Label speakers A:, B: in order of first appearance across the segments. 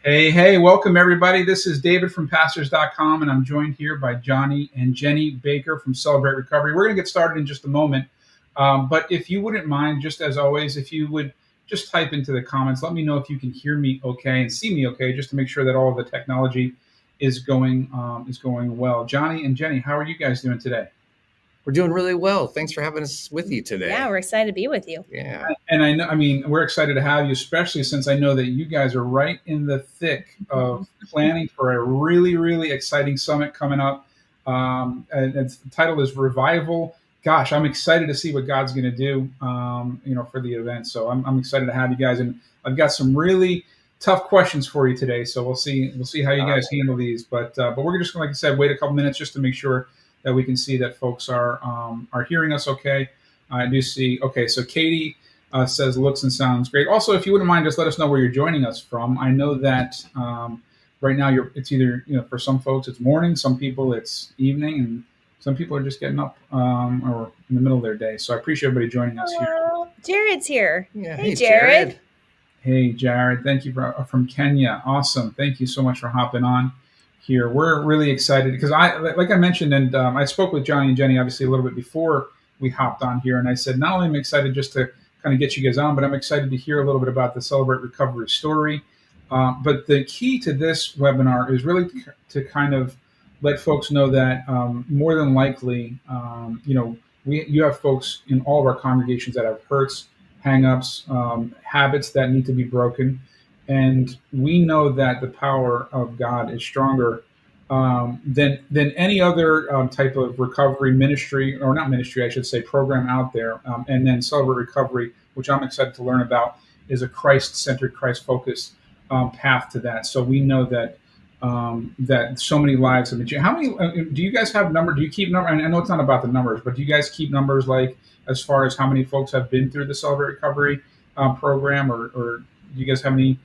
A: Hey, welcome everybody. This is David from Pastors.com, and I'm joined here by Johnny and Jeni Baker from Celebrate Recovery. We're going to get started in just a moment. But if you wouldn't mind, just as always, if you would just type into the comments, let me know if you can hear me okay and see me okay, just to make sure that all of the technology is going well. Johnny and Jeni, how are you guys doing today?
B: We're doing really well. Thanks for having us with you today.
C: Yeah, we're excited to be with you.
B: Yeah.
A: And we're excited to have you, especially since I know that you guys are right in the thick of planning for a really, really exciting summit coming up. And the title is Revival. Gosh, I'm excited to see what God's going to do, for the event. So I'm excited to have you guys, and I've got some really tough questions for you today. So we'll see how you guys handle these. But we're just, like I said, wait a couple minutes just to make sure that we can see that folks are hearing us okay. I do see. Okay, so Katie says looks and sounds great. Also, if you wouldn't mind, just let us know where you're joining us from. I know that right now it's either, for some folks it's morning, some people it's evening, and some people are just getting up or in the middle of their day. So I appreciate everybody joining us here.
C: Jared's here.
B: Yeah.
C: Hey, Jared.
A: Hey, Jared. Thank you from Kenya. Awesome. Thank you so much for hopping on here. We're really excited because like I mentioned, and I spoke with Johnny and Jeni obviously a little bit before we hopped on here, and I said not only am I excited just to kind of get you guys on, but I'm excited to hear a little bit about the Celebrate Recovery story. But the key to this webinar is really to kind of let folks know that more than likely, you have folks in all of our congregations that have hurts, hang-ups, habits that need to be broken. And we know that the power of God is stronger than any other type of recovery ministry, or not ministry, I should say, program out there. And then Celebrate Recovery, which I'm excited to learn about, is a Christ-centered, Christ-focused path to that. So we know that that so many lives have been changed. How many do you guys have number? Do you keep number? I know it's not about the numbers, but do you guys keep numbers like as far as how many folks have been through the Celebrate Recovery program, or do you guys have any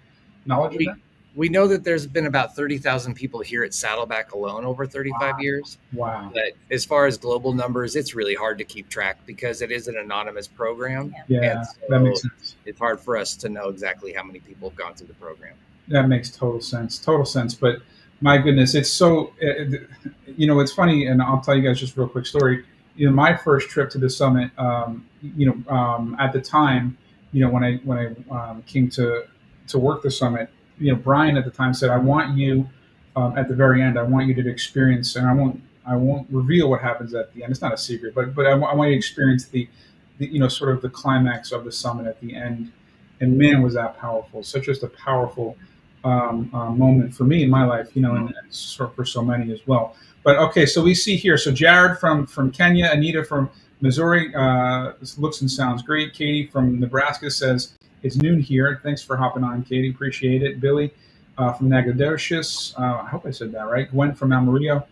A: knowledge of that?
B: We know that there's been about 30,000 people here at Saddleback alone over 35 years.
A: Wow.
B: But as far as global numbers, it's really hard to keep track because it is an anonymous program.
A: Yeah, so that makes sense.
B: It's hard for us to know exactly how many people have gone through the program.
A: That makes total sense. But my goodness, it's so, it's funny, and I'll tell you guys just a real quick story. My first trip to the summit, at the time, when I came to work the summit, Brian at the time said, I want you at the very end, I want you to experience, and I won't reveal what happens at the end. It's not a secret, but I want you to experience the sort of the climax of the summit at the end. And man, was that powerful. Such just a powerful moment for me in my life, and for so many as well. But okay, so we see here, so Jared from Kenya, Anita from Missouri, looks and sounds great. Katie from Nebraska says, it's noon here. Thanks for hopping on, Katie. Appreciate it. Billy from Nacogdoches. I hope I said that right. Gwen from Amarillo,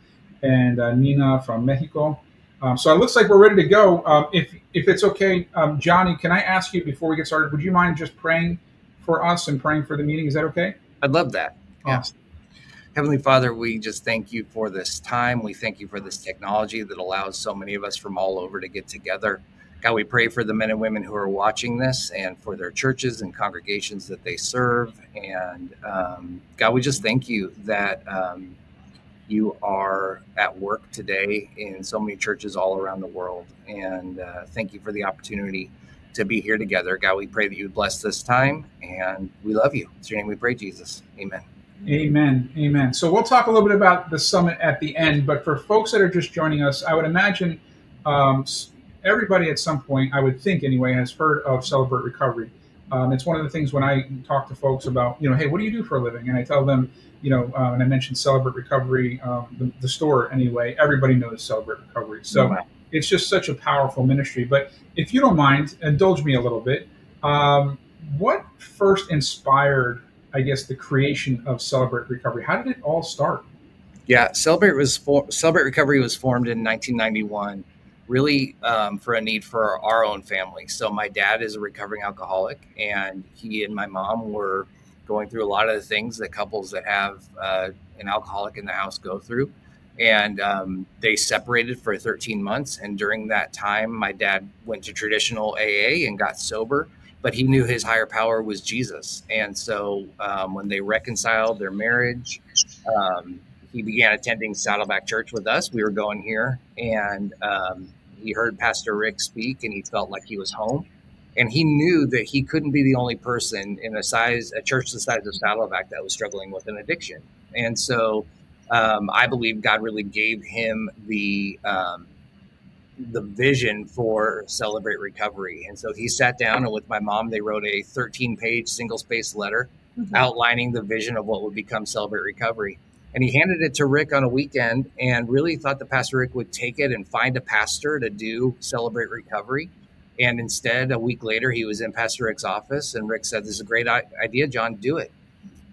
A: and Nina from Mexico. So it looks like we're ready to go. If it's okay, Johnny, can I ask you before we get started, would you mind just praying for us and praying for the meeting? Is that okay?
B: I'd love that.
A: Awesome.
B: Heavenly Father, we just thank you for this time. We thank you for this technology that allows so many of us from all over to get together. God, we pray for the men and women who are watching this and for their churches and congregations that they serve. And God, we just thank you that you are at work today in so many churches all around the world. And thank you for the opportunity to be here together. God, we pray that you bless this time, and we love you. It's your name we pray, Jesus. Amen.
A: Amen. So we'll talk a little bit about the summit at the end, but for folks that are just joining us, I would imagine everybody at some point, I would think anyway, has heard of Celebrate Recovery. It's one of the things when I talk to folks about, hey, what do you do for a living? And I tell them, and I mentioned Celebrate Recovery, the store anyway, everybody knows Celebrate Recovery. So It's just such a powerful ministry. But if you don't mind, indulge me a little bit. What first inspired, I guess, the creation of Celebrate Recovery? How did it all start?
B: Yeah, Celebrate Recovery was formed in 1991, really for a need for our own family. So my dad is a recovering alcoholic, and he and my mom were going through a lot of the things that couples that have an alcoholic in the house go through. And they separated for 13 months. And during that time, my dad went to traditional AA and got sober. but he knew his higher power was Jesus. And so when they reconciled their marriage, he began attending Saddleback Church with us. We were going here, and he heard Pastor Rick speak, and he felt like he was home. And he knew that he couldn't be the only person in a church the size of Saddleback that was struggling with an addiction. And so I believe God really gave him the vision for Celebrate Recovery. And so he sat down, and with my mom, they wrote a 13-page single-spaced letter outlining the vision of what would become Celebrate Recovery. And he handed it to Rick on a weekend and really thought that Pastor Rick would take it and find a pastor to do Celebrate Recovery. And instead, a week later, he was in Pastor Rick's office, and Rick said, "This is a great idea, John, do it."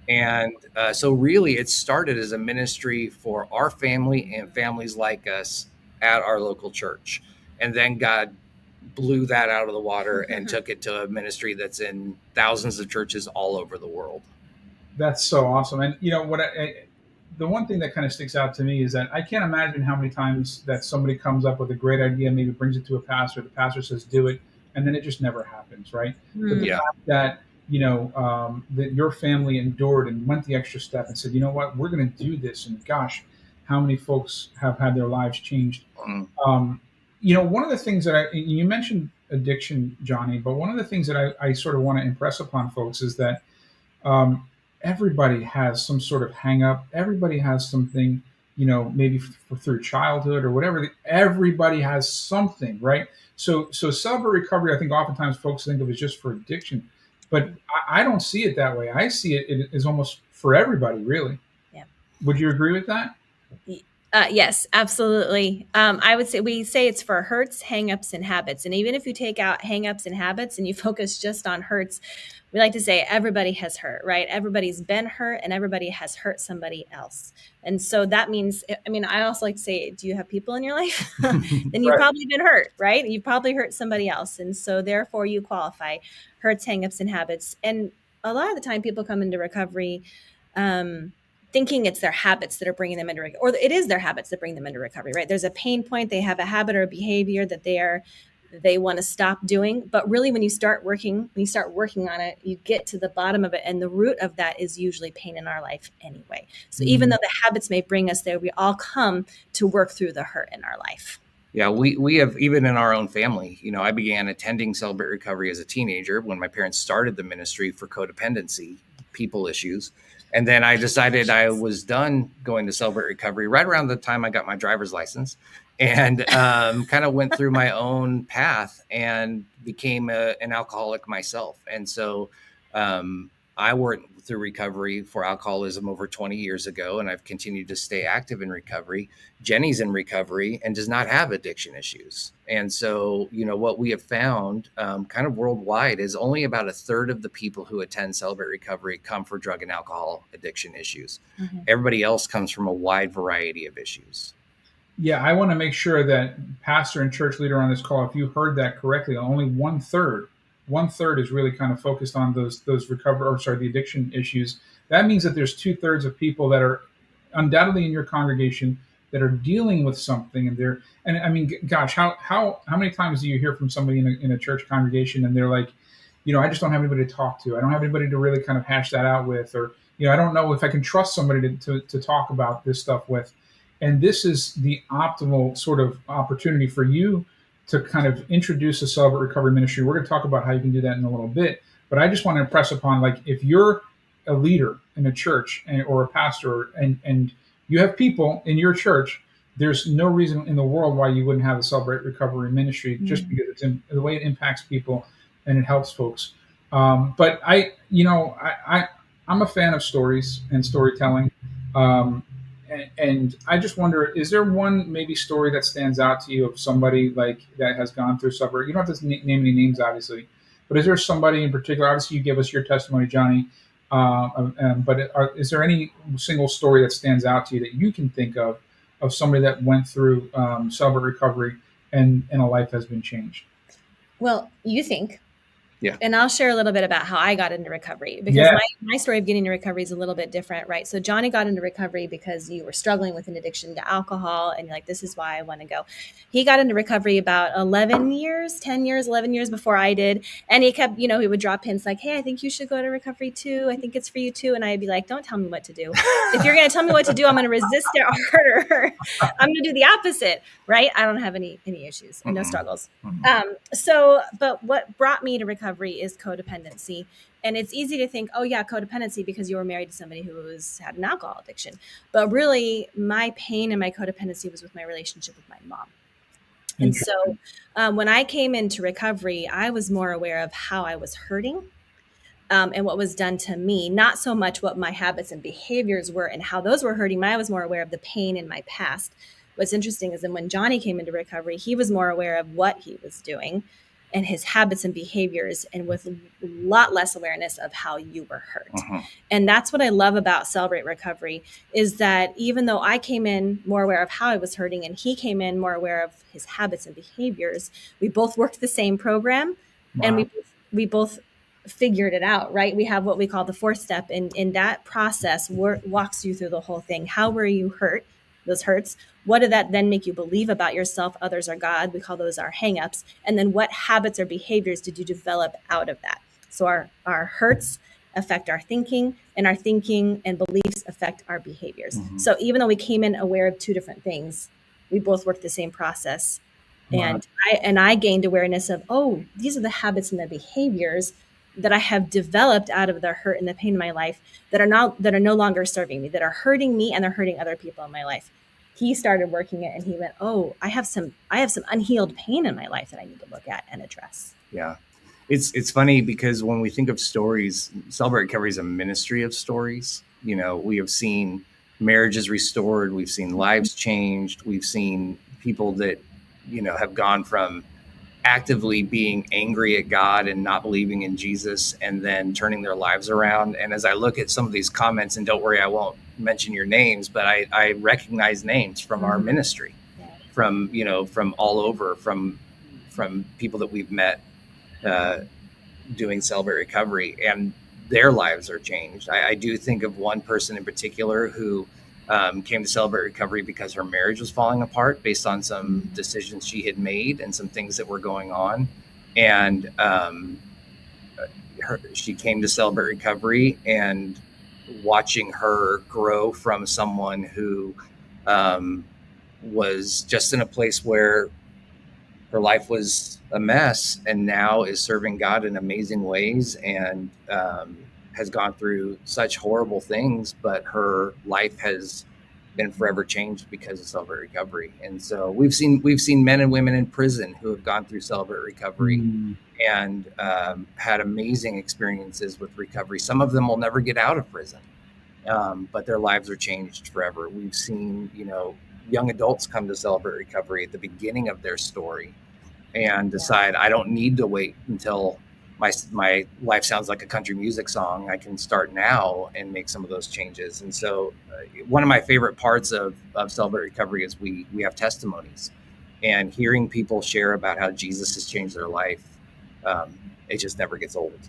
B: And so really it started as a ministry for our family and families like us at our local church. And then God blew that out of the water and took it to a ministry that's in thousands of churches all over the world.
A: That's so awesome. And the one thing that kind of sticks out to me is that I can't imagine how many times that somebody comes up with a great idea, maybe brings it to a pastor, the pastor says, do it, and then it just never happens, right? But the fact that, that your family endured and went the extra step and said, you know what, we're going to do this. And gosh, how many folks have had their lives changed? One of the things that you mentioned addiction, Johnny, but one of the things that I sort of want to impress upon folks is that everybody has some sort of hang up. Everybody has something, maybe through childhood or whatever. Everybody has something, right? So Celebrate Recovery, I think oftentimes folks think of as just for addiction, but I don't see it that way. I see it as almost for everybody, really.
C: Yeah.
A: Would you agree with that?
C: Yes, absolutely. I would say we say it's for hurts, hangups, and habits. And even if you take out hangups and habits and you focus just on hurts, we like to say everybody has hurt, right? Everybody's been hurt and everybody has hurt somebody else. And so that means, I also like to say, do you have people in your life? Then you've probably been hurt, right? You've probably hurt somebody else. And so therefore you qualify hurts, hangups, and habits. And a lot of the time people come into recovery thinking it's their habits that are bringing them into recovery, or it is their habits that bring them into recovery, right? There's a pain point. They have a habit or a behavior that they want to stop doing. But really, when you start working on it, you get to the bottom of it. And the root of that is usually pain in our life anyway. So even though the habits may bring us there, we all come to work through the hurt in our life.
B: Yeah, we have, even in our own family, I began attending Celebrate Recovery as a teenager when my parents started the ministry for codependency, people issues. And then I decided I was done going to Celebrate Recovery right around the time I got my driver's license, and kind of went through my own path and became an alcoholic myself. And so I went through recovery for alcoholism over 20 years ago, and I've continued to stay active in recovery. Jeni's in recovery and does not have addiction issues. And so, what we have found kind of worldwide is only about a third of the people who attend Celebrate Recovery come for drug and alcohol addiction issues. Mm-hmm. Everybody else comes from a wide variety of issues.
A: Yeah, I want to make sure that pastor and church leader on this call, if you heard that correctly, only one third is really kind of focused on the addiction issues. That means that there's 2/3 of people that are undoubtedly in your congregation that are dealing with something, gosh, how many times do you hear from somebody in a church congregation and they're like, I just don't have anybody to talk to. I don't have anybody to really kind of hash that out with, or I don't know if I can trust somebody to talk about this stuff with. And this is the optimal sort of opportunity for you to kind of introduce a Celebrate Recovery ministry. We're going to talk about how you can do that in a little bit. But I just want to impress upon, if you're a leader in a church or a pastor and you have people in your church, there's no reason in the world why you wouldn't have a Celebrate Recovery ministry, just because it's the way it impacts people and it helps folks. But I'm a fan of stories and storytelling. And I just wonder, is there one maybe story that stands out to you of somebody that has gone through Celebrate? You don't have to name any names, obviously, but is there somebody in particular? Obviously, you give us your testimony, Johnny. But is there any single story that stands out to you that you can think of somebody that went through Celebrate Recovery and a life has been changed?
C: Well, you think. And I'll share a little bit about how I got into recovery, because
A: Yeah.
C: my story of getting into recovery is a little bit different, right? So Johnny got into recovery because you were struggling with an addiction to alcohol, and you're like, this is why I want to go. He got into recovery about 11 years before I did. And he kept, he would drop hints like, hey, I think you should go to recovery too. I think it's for you too. And I'd be like, don't tell me what to do. If you're going to tell me what to do, I'm going to resist it harder. I'm going to do the opposite, right? I don't have any issues, no struggles. But what brought me to recovery is codependency. And it's easy to think, oh yeah, codependency because you were married to somebody who had an alcohol addiction. But really, my pain and my codependency was with my relationship with my mom. And so when I came into recovery, I was more aware of how I was hurting and what was done to me, not so much what my habits and behaviors were and how those were hurting me. I was more aware of the pain in my past. What's interesting is that when Johnny came into recovery, he was more aware of what he was doing and his habits and behaviors, and with a lot less awareness of how you were hurt. And that's what I love about Celebrate Recovery, is that even though I came in more aware of how I was hurting and he came in more aware of his habits and behaviors, we both worked the same program. Wow. And we both figured it out, right? We have what we call the 4th step. And in that process, walks you through the whole thing. How were you hurt? Those hurts. What did that then make you believe about yourself, others, or God? We call those our hangups. And then what habits or behaviors did you develop out of that? So our hurts affect our thinking, and our thinking and beliefs affect our behaviors. So even though we came in aware of 2 different things, we both worked the same process. Wow. And I gained awareness of, oh, these are the habits and the behaviors that I have developed out of the hurt and the pain in my life that are no longer serving me, that are hurting me, and they're hurting other people in my life. He started working it, and he went, oh, I have some unhealed pain in my life that I need to look at and address.
B: Yeah. It's funny because when we think of stories, Celebrate Recovery is a ministry of stories. We have seen marriages restored. We've seen lives changed. We've seen people that, have gone from actively being angry at God and not believing in Jesus and then turning their lives around. And as I look at some of these comments, and don't worry, I won't mention your names, but I recognize names from our ministry, from all over, from people that we've met doing Celebrate Recovery, and their lives are changed. I do think of one person in particular who came to Celebrate Recovery because her marriage was falling apart based on some decisions she had made and some things that were going on. And she came to Celebrate Recovery, and watching her grow from someone who was just in a place where her life was a mess, and now is serving God in amazing ways, and has gone through such horrible things, but her life has been forever changed because of Celebrate Recovery. And so we've seen men and women in prison who have gone through Celebrate Recovery and had amazing experiences with recovery. Some of them will never get out of prison, but their lives are changed forever. We've seen, young adults come to Celebrate Recovery at the beginning of their story and decide, I don't need to wait until my life sounds like a country music song. I can start now and make some of those changes. And so one of my favorite parts of Celebrate Recovery is we have testimonies, and hearing people share about how Jesus has changed their life. It just never gets old.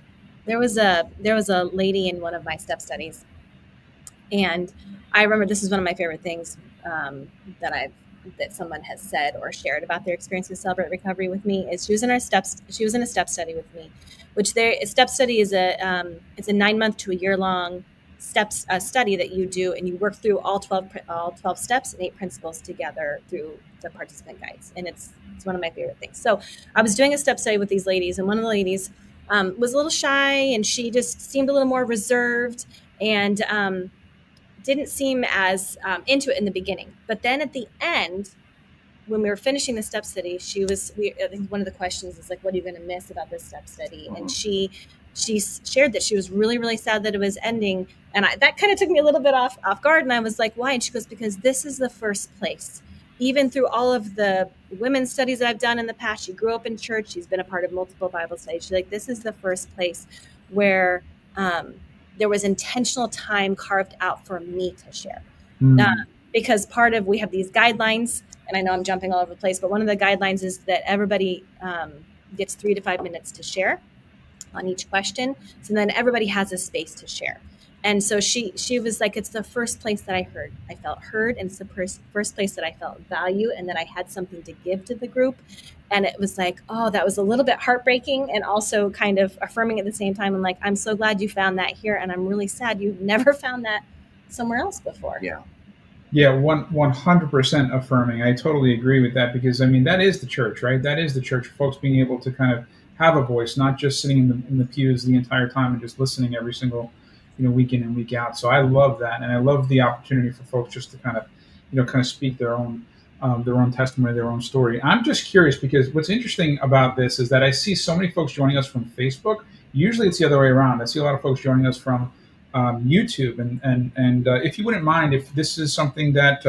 C: There was a lady in one of my step studies, and I remember this is one of my favorite things that someone has said or shared about their experience with Celebrate Recovery with me. Is she was in a step study with me, which a step study is it's a 9-month to a year-long study that you do, and you work through all 12 steps and 8 principles together through the participant guides, and it's one of my favorite things. So I was doing a step study with these ladies, and one of the ladies was a little shy, and she just seemed a little more reserved, and didn't seem as into it in the beginning. But then at the end, when we were finishing the step study, I think one of the questions is like, what are you going to miss about this step study? And she shared that she was really, really sad that it was ending. And that kind of took me a little bit off guard. And I was like, why? And she goes, because this is the first place. Even through all of the women's studies that I've done in the past, she grew up in church. She's been a part of multiple Bible studies. She's like, this is the first place where there was intentional time carved out for me to share. Because we have these guidelines, and I know I'm jumping all over the place, but one of the guidelines is that everybody gets 3 to 5 minutes to share. on each question. So then everybody has a space to share. And so she was like, it's the first place that I felt heard, and it's the first place that I felt value, and that I had something to give to the group. And it was like, oh, that was a little bit heartbreaking and also kind of affirming at the same time. I'm like, I'm so glad you found that here, and I'm really sad you've never found that somewhere else before.
B: Yeah.
A: Yeah, 100% affirming. I totally agree with that, because I mean that is the church, right? That is the church. Folks being able to kind of have a voice, not just sitting in the pews the entire time and just listening every single, week in and week out. So I love that, and I love the opportunity for folks just to kind of speak their own testimony, their own story. I'm just curious, because what's interesting about this is that I see so many folks joining us from Facebook. Usually it's the other way around. I see a lot of folks joining us from YouTube, and if you wouldn't mind, if this is something that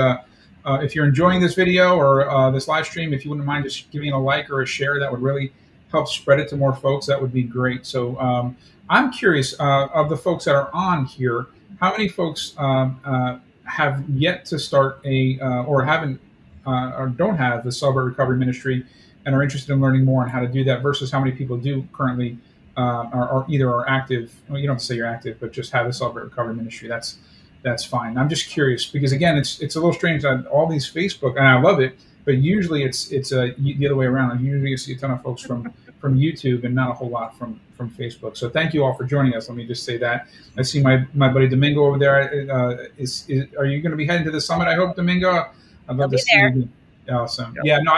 A: if you're enjoying this video or this live stream, if you wouldn't mind just giving it a like or a share, that would really help spread it to more folks. That would be great. So I'm curious, of the folks that are on here, how many folks have yet to start or haven't or don't have the Celebrate Recovery Ministry and are interested in learning more on how to do that, versus how many people do currently are either are active. Well, you don't have to say you're active, but just have a Celebrate Recovery Ministry. That's fine. I'm just curious, because again, it's a little strange that all these Facebook, and I love it, but usually it's the other way around. Usually you see a ton of folks from YouTube and not a whole lot from Facebook. So thank you all for joining us. Let me just say that. I see my buddy Domingo over there. Are you going to be heading to the summit? I hope, Domingo. I'd love to see you. Awesome. Yep. Yeah. No.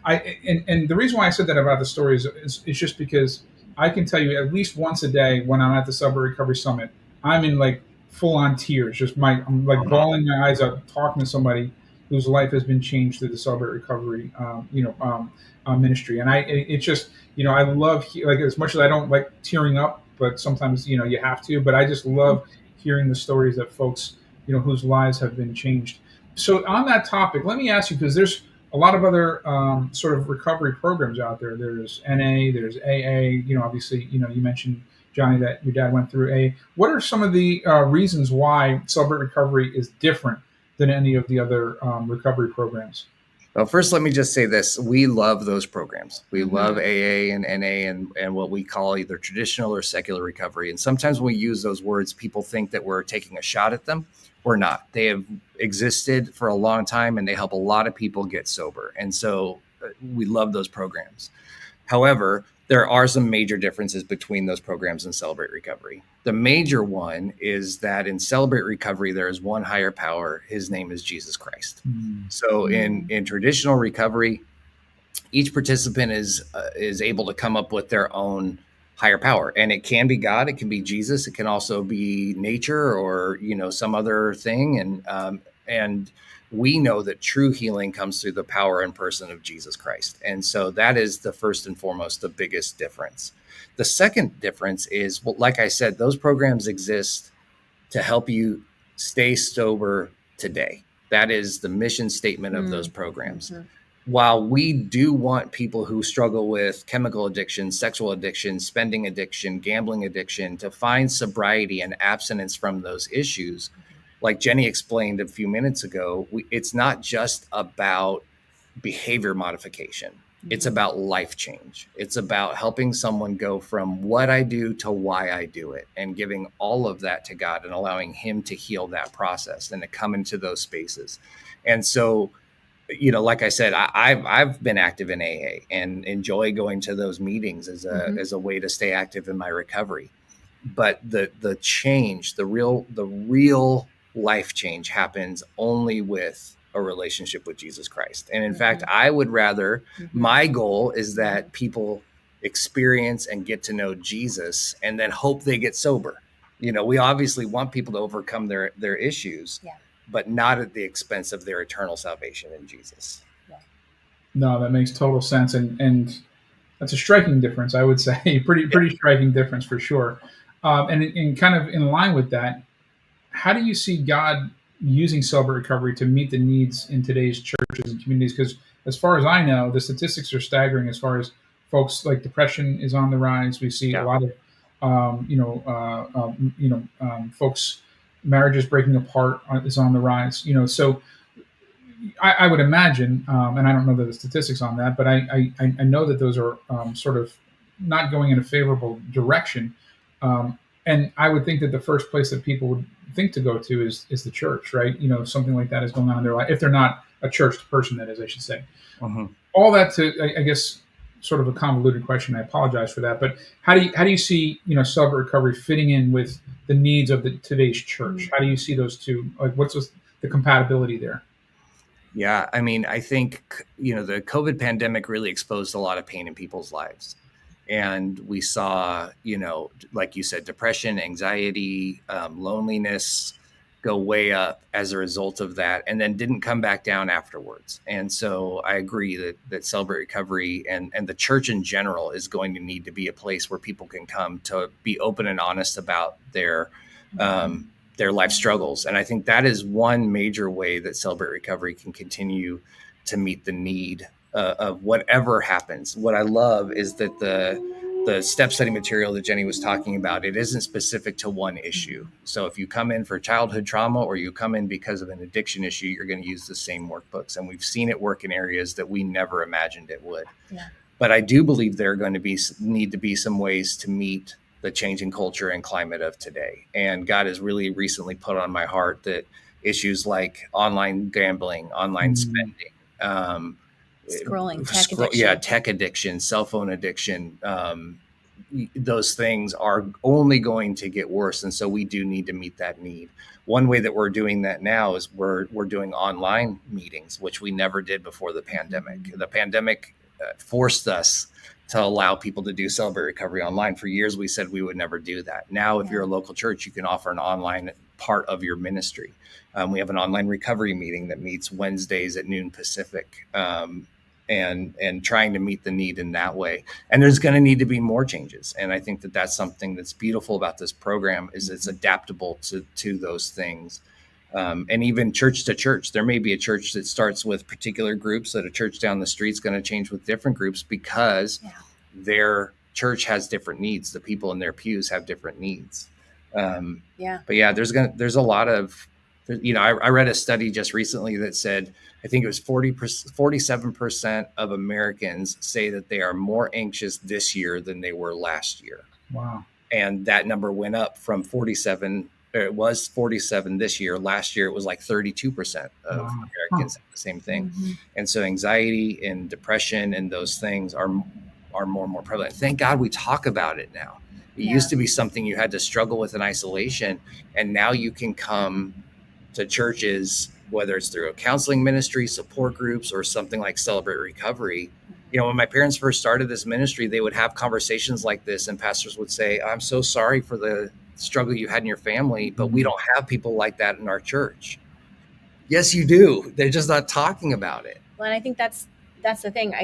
A: And the reason why I said that about the story is just because I can tell you at least once a day when I'm at the Celebrate Recovery Summit, I'm in like full on tears. I'm like bawling my eyes out, talking to somebody whose life has been changed through the Celebrate Recovery, ministry. And it's just, I love, like, as much as I don't like tearing up, but sometimes, you have to, but I just love hearing the stories that folks, whose lives have been changed. So on that topic, let me ask you, because there's a lot of other sort of recovery programs out there. There's NA, there's AA. Obviously, you mentioned, Johnny, that your dad went through AA. What are some of the reasons why Celebrate Recovery is different than any of the other recovery programs?
B: Well, first, let me just say this. We love those programs. We love AA and NA and what we call either traditional or secular recovery. And sometimes when we use those words, people think that we're taking a shot at them. We're not. They have existed for a long time, and they help a lot of people get sober. And so we love those programs. However, there are some major differences between those programs and Celebrate Recovery. The major one is that in Celebrate Recovery, there is one higher power. His name is Jesus Christ. So in traditional recovery, each participant is able to come up with their own higher power, and it can be God, it can be Jesus, it can also be nature or some other thing, and we know that true healing comes through the power and person of Jesus Christ. And so that is the first and foremost, the biggest difference. The second difference is, well, like I said, those programs exist to help you stay sober today. That is the mission statement of those programs. While we do want people who struggle with chemical addiction, sexual addiction, spending addiction, gambling addiction to find sobriety and abstinence from those issues, like Jeni explained a few minutes ago, it's not just about behavior modification. It's about life change. It's about helping someone go from what I do to why I do it, and giving all of that to God and allowing Him to heal that process and to come into those spaces. And so, like I said, I've been active in AA and enjoy going to those meetings as a way to stay active in my recovery. But the change, the real life change happens only with a relationship with Jesus Christ. And in fact, I would rather, my goal is that people experience and get to know Jesus and then hope they get sober. We obviously want people to overcome their issues, but not at the expense of their eternal salvation in Jesus.
A: No, that makes total sense. And that's a striking difference, I would say. Pretty striking difference for sure. And kind of in line with that, how do you see God using Celebrate Recovery to meet the needs in today's churches and communities? Because as far as I know, the statistics are staggering as far as folks, like depression is on the rise. We see a lot of, folks, marriages breaking apart is on the rise. So I would imagine, and I don't know the statistics on that, but I know that those are sort of not going in a favorable direction. And I would think that the first place that people would think to go to is the church, right? Something like that is going on in their life if they're not a church person, that is, I should say.
B: Mm-hmm.
A: All that to, I guess, sort of a convoluted question. I apologize for that, but how do you see Celebrate Recovery fitting in with the needs of today's church? How do you see those two? Like, what's the compatibility there?
B: Yeah, I mean, I think the COVID pandemic really exposed a lot of pain in people's lives, and we saw like you said, depression, anxiety, loneliness go way up as a result of that, and then didn't come back down afterwards. And so I agree that Celebrate Recovery and the church in general is going to need to be a place where people can come to be open and honest about their life struggles. And I think that is one major way that Celebrate Recovery can continue to meet the need of whatever happens. What I love is that the step study material that Jeni was talking about, it isn't specific to one issue. So if you come in for childhood trauma or you come in because of an addiction issue, you're going to use the same workbooks. And we've seen it work in areas that we never imagined it would.
C: Yeah.
B: But I do believe there are going to need to be some ways to meet the changing culture and climate of today. And God has really recently put on my heart that issues like online gambling, online spending,
C: scrolling, tech addiction.
B: Tech addiction, cell phone addiction, those things are only going to get worse. And so we do need to meet that need. One way that we're doing that now is we're doing online meetings, which we never did before the pandemic. The pandemic forced us to allow people to do Celebrate Recovery online. For years, we said we would never do that. Now, if you're a local church, you can offer an online part of your ministry. We have an online recovery meeting that meets Wednesdays at noon Pacific, and trying to meet the need in that way. And there's going to need to be more changes. And I think that that's something that's beautiful about this program is it's adaptable to those things. And even church to church, there may be a church that starts with particular groups that a church down the street is going to change with different groups because their church has different needs. The people in their pews have different needs. But yeah, there's a lot of, I read a study just recently that said, I think it was 47% of Americans say that they are more anxious this year than they were last year.
A: Wow.
B: And that number went up from 47. It was 47 this year. Last year, it was like 32% of Americans have the same thing. Mm-hmm. And so anxiety and depression and those things are more and more prevalent. Thank God we talk about it now. It used to be something you had to struggle with in isolation. And now you can come to churches, whether it's through a counseling ministry, support groups, or something like Celebrate Recovery. When my parents first started this ministry, they would have conversations like this, and pastors would say, I'm so sorry for the struggle you had in your family, but we don't have people like that in our church. Yes, you do. They're just not talking about it.
C: Well, and I think that's the thing.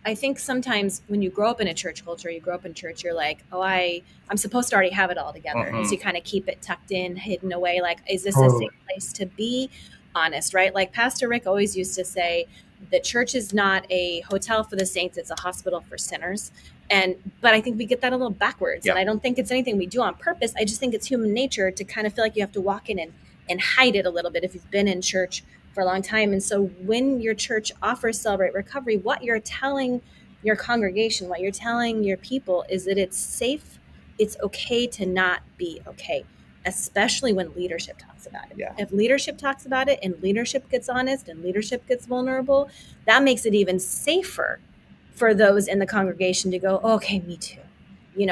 C: I think sometimes when you grow up in a church culture, you grow up in church, you're like, oh, I'm supposed to already have it all together. Mm-hmm. And so you kind of keep it tucked in, hidden away. Like, is this a safe place to be honest, right? Like Pastor Rick always used to say, the church is not a hotel for the saints, it's a hospital for sinners. But I think we get that a little backwards. And I don't think it's anything we do on purpose. I just think it's human nature to kind of feel like you have to walk in and hide it a little bit if you've been in church for a long time. And so when your church offers Celebrate Recovery, what you're telling your congregation, what you're telling your people is that it's safe, it's okay to not be okay, especially when leadership talks about it. Yeah. If leadership talks about it and leadership gets honest and leadership gets vulnerable, that makes it even safer for those in the congregation to go, oh, okay, me too.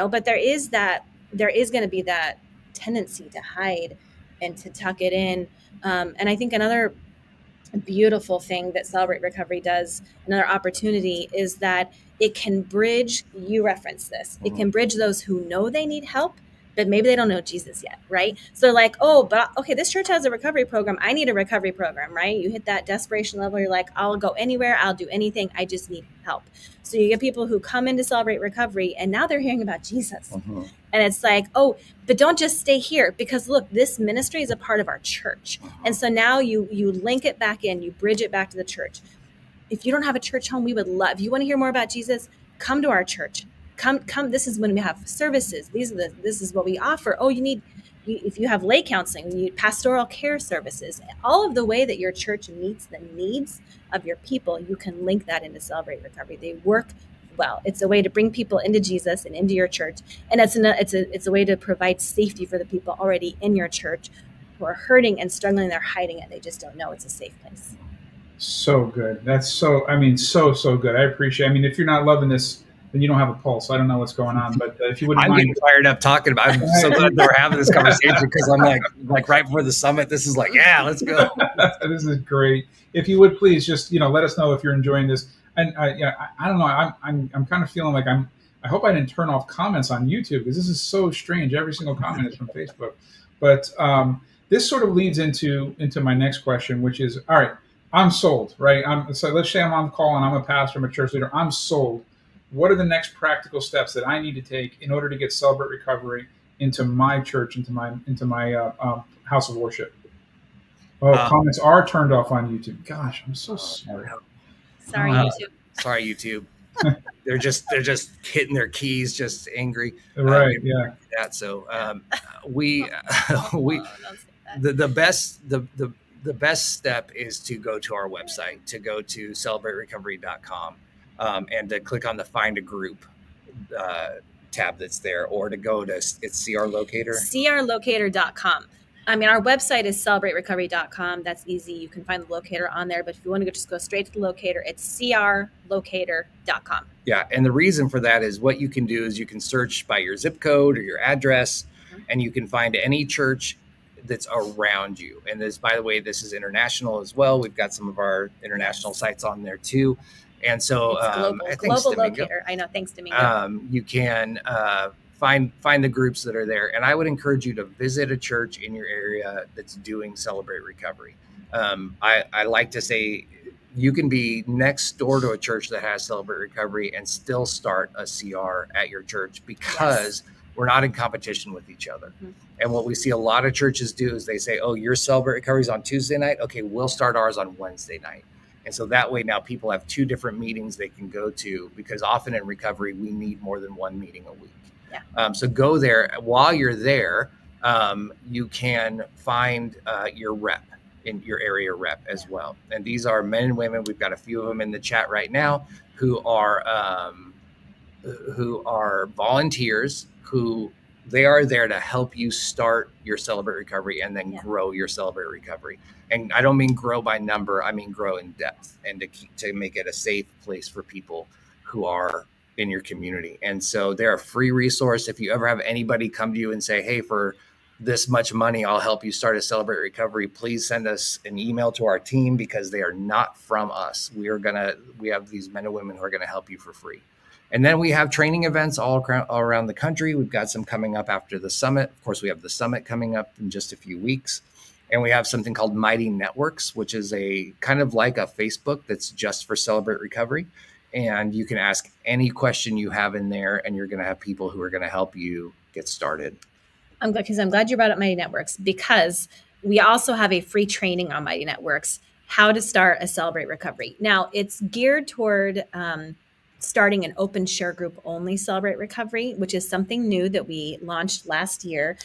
C: But there is going to be that tendency to hide and to tuck it in. And I think another beautiful thing that Celebrate Recovery does, another opportunity, is that it can bridge, you referenced this, it can bridge those who know they need help, but maybe they don't know Jesus yet, right? So like, oh, but okay, this church has a recovery program. I need a recovery program, right? You hit that desperation level. You're like, I'll go anywhere. I'll do anything. I just need help. So you get people who come in to Celebrate Recovery and now they're hearing about Jesus. Mm-hmm. And it's like, oh, but don't just stay here because look, this ministry is a part of our church. And so now you link it back in, you bridge it back to the church. If you don't have a church home, we would love, if you want to hear more about Jesus, come to our church. Come. This is when we have services. This is what we offer. Oh, if you have lay counseling, you need pastoral care services. All of the way that your church meets the needs of your people, you can link that into Celebrate Recovery. They work well. It's a way to bring people into Jesus and into your church, and it's a way to provide safety for the people already in your church who are hurting and struggling. They're hiding it. They just don't know it's a safe place.
A: So good. That's so, I mean, so good. I appreciate, I mean, if you're not loving this, then you don't have a pulse. I don't know what's going on, but if you wouldn't
B: I'm
A: mind.
B: getting fired up talking about it. I'm so glad that we're having this conversation, because I'm like right before the summit, this is like, yeah, let's go.
A: This is great. If you would please just, let us know if you're enjoying this. And I don't know. I'm kind of feeling like I hope I didn't turn off comments on YouTube, because this is so strange. Every single comment is from Facebook. But this sort of leads into my next question, which is, all right, I'm sold, right? So let's say I'm on call and I'm a pastor, I'm a church leader. I'm sold. What are the next practical steps that I need to take in order to get Celebrate Recovery into my church, into my house of worship? Comments are turned off on YouTube. Gosh, I'm so sorry.
C: Sorry, YouTube.
B: Sorry, YouTube. They're just hitting their keys, just angry.
A: Right. Yeah.
B: That. So the best step is to go to our website, to go to celebraterecovery.com, and to click on the Find a Group tab that's there, or to go to it's CR Locator.
C: crlocator.com. I mean, our website is celebraterecovery.com. That's easy. You can find the locator on there. But if you want to just go straight to the locator, it's crlocator.com.
B: Yeah. And the reason for that is what you can do is you can search by your zip code or your address, and you can find any church that's around you. And this, by the way, this is international as well. We've got some of our international sites on there too. And so
C: global locator. I know. Thanks, Domingo.
B: You can find the groups that are there. And I would encourage you to visit a church in your area that's doing Celebrate Recovery. I like to say you can be next door to a church that has Celebrate Recovery and still start a CR at your church, because we're not in competition with each other. Mm-hmm. And what we see a lot of churches do is they say, oh, your Celebrate Recovery is on Tuesday night. Okay, we'll start ours on Wednesday night. And so that way now people have two different meetings they can go to, because often in recovery, we need more than one meeting a week. Yeah. So go there. While you're there, you can find your rep, in your area rep as well. And these are men and women. We've got a few of them in the chat right now who are volunteers, who they are there to help you start your Celebrate Recovery and then grow your Celebrate Recovery. And I don't mean grow by number, I mean grow in depth, and to make it a safe place for people who are in your community. And so they're a free resource. If you ever have anybody come to you and say, hey, for this much money, I'll help you start a Celebrate Recovery, please send us an email to our team, because they are not from us. We have these men and women who are going to help you for free. And then we have training events all around the country. We've got some coming up after the summit. Of course, we have the summit coming up in just a few weeks. And we have something called Mighty Networks, which is a kind of like a Facebook that's just for Celebrate Recovery. And you can ask any question you have in there, and you're going to have people who are going to help you get started.
C: I'm glad you brought up Mighty Networks, because we also have a free training on Mighty Networks, how to start a Celebrate Recovery. Now, it's geared toward starting an open share group only Celebrate Recovery, which is something new that we launched last year.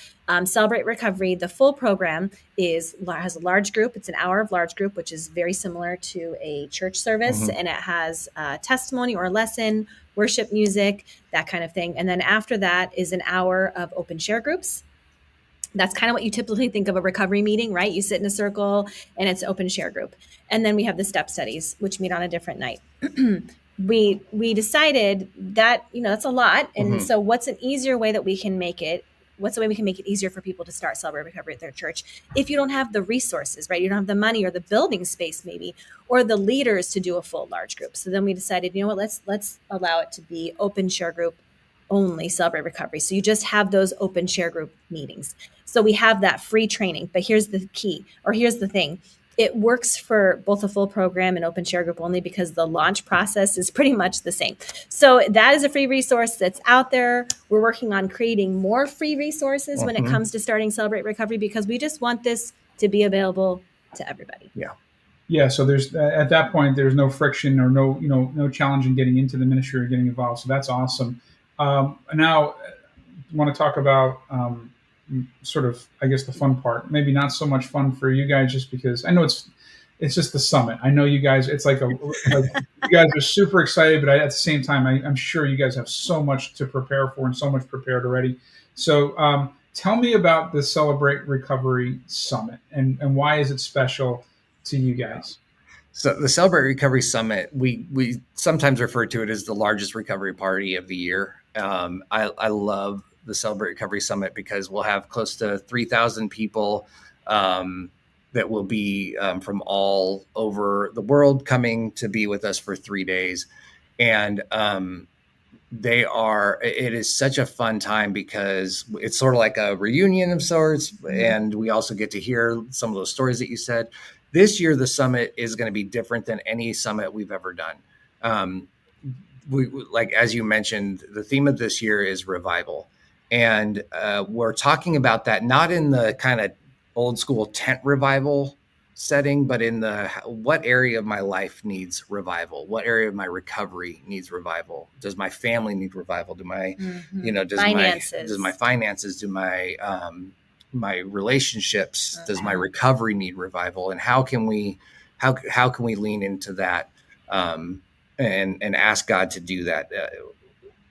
C: Celebrate Recovery, the full program has a large group. It's an hour of large group, which is very similar to a church service. Mm-hmm. And it has testimony or lesson, worship music, that kind of thing. And then after that is an hour of open share groups. That's kind of what you typically think of a recovery meeting, right? You sit in a circle and it's open share group. And then we have the step studies, which meet on a different night. We decided that, that's a lot. And so what's an easier way that we can make it? What's the way we can make it easier for people to start Celebrate Recovery at their church? If you don't have the resources, right? You don't have the money or the building space maybe, or the leaders to do a full large group. So then we decided, let's allow it to be open share group only Celebrate Recovery. So you just have those open share group meetings. So we have that free training, but here's the thing. It works for both a full program and open share group only, because the launch process is pretty much the same. So that is a free resource that's out there. We're working on creating more free resources when it comes to starting Celebrate Recovery, because we just want this to be available to everybody.
A: Yeah. Yeah. So there's at that point, there's no friction or no challenge in getting into the ministry or getting involved. So that's awesome. Now I want to talk about sort of, I guess, the fun part. Maybe not so much fun for you guys, just because I know it's just the summit. I know you guys. It's like you guys are super excited, but at the same time, I'm sure you guys have so much to prepare for and so much prepared already. So tell me about the Celebrate Recovery Summit and why is it special to you guys?
B: So the Celebrate Recovery Summit, we sometimes refer to it as the largest recovery party of the year. I love the Celebrate Recovery Summit because we'll have close to 3,000 people that will be from all over the world coming to be with us for 3 days. And it is such a fun time because it's sort of like a reunion of sorts. And we also get to hear some of those stories that you said. This year, the summit is going to be different than any summit we've ever done. Like, as you mentioned, the theme of this year is revival. And we're talking about that not in the kind of old school tent revival setting, but in what area of my life needs revival? What area of my recovery needs revival? Does my family need revival? Do my, does my finances, do my relationships, does my recovery need revival? And how can we lean into that and ask God to do that?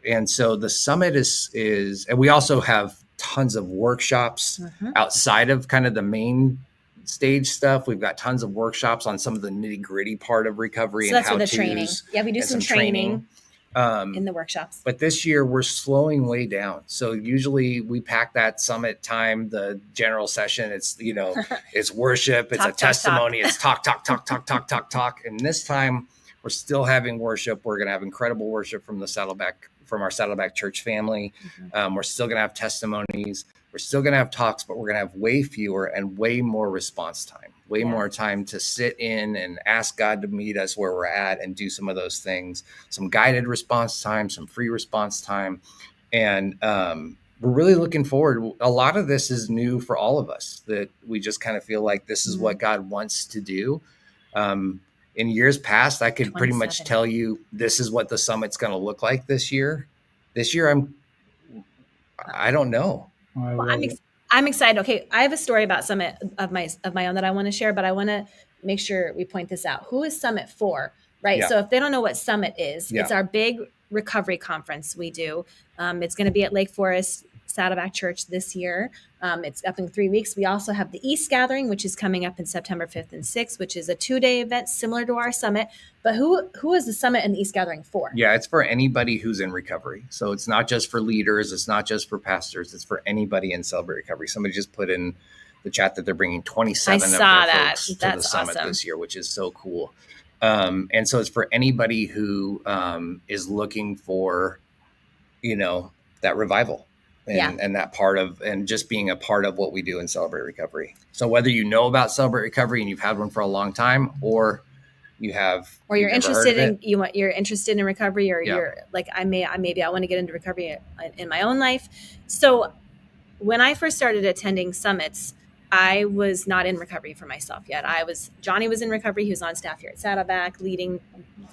B: And so the summit is, and we also have tons of workshops outside of kind of the main stage stuff. We've got tons of workshops on some of the nitty gritty part of recovery. So
C: that's for the training. Yeah, we do some training in the workshops.
B: But this year we're slowing way down. So usually we pack that summit time, the general session. It's, it's worship, it's a testimony, it's talk. And this time we're still having worship. We're going to have incredible worship from our Saddleback Church family. We're still going to have testimonies. We're still going to have talks, but we're going to have way fewer and way more response time, more time to sit in and ask God to meet us where we're at and do some of those things, some guided response time, some free response time. And we're really looking forward. A lot of this is new for all of us, that we just kind of feel like this is what God wants to do. In years past, I could pretty much tell you this is what the summit's going to look like this year. This year, I don't know.
C: Well, I'm excited. Okay, I have a story about Summit of my own that I want to share, but I want to make sure we point this out. Who is Summit for? Right. Yeah. So if they don't know what Summit is, it's our big recovery conference we do. It's going to be at Lake Forest Saddleback Church this year. It's up in 3 weeks. We also have the East Gathering, which is coming up in September 5th and 6th, which is a 2-day event similar to our summit. But who is the summit and the East Gathering for?
B: Yeah, it's for anybody who's in recovery. So it's not just for leaders. It's not just for pastors. It's for anybody in Celebrate Recovery. Somebody just put in the chat that they're bringing 27 of their folks to the summit this year, which is so cool. And so it's for anybody who is looking for, that revival. And that part of, and just being a part of what we do in Celebrate Recovery. So whether you know about Celebrate Recovery and you've had one for a long time, or
C: you're interested in recovery, or you're like, I want to get into recovery in my own life. So when I first started attending summits, I was not in recovery for myself yet. Johnny was in recovery. He was on staff here at Saddleback, leading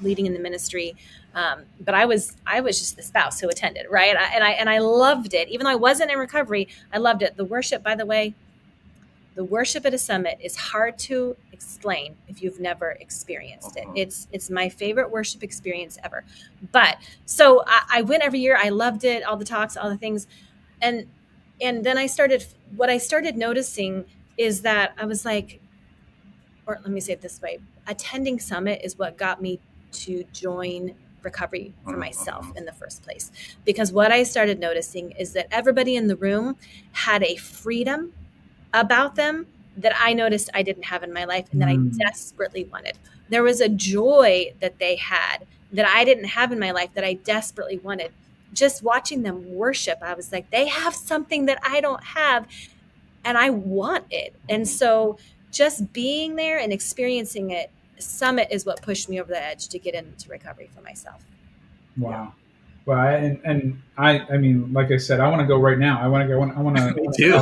C: in the ministry. But I was just the spouse who attended, right? And I loved it. Even though I wasn't in recovery, I loved it. The worship, by the way, the worship at a summit is hard to explain if you've never experienced it. It's my favorite worship experience ever. But so I went every year. I loved it, all the talks, all the things. And then I started noticing is that I was like, or let me say it this way, attending summit is what got me to join recovery for myself in the first place. Because what I started noticing is that everybody in the room had a freedom about them that I noticed I didn't have in my life and that I desperately wanted. There was a joy that they had that I didn't have in my life that I desperately wanted. Just watching them worship, I was like, they have something that I don't have and I want it. And so just being there and experiencing it, Summit is what pushed me over the edge to get into recovery for myself.
A: Wow. Well, I mean, like I said, I want to go right now. I want to. Me too.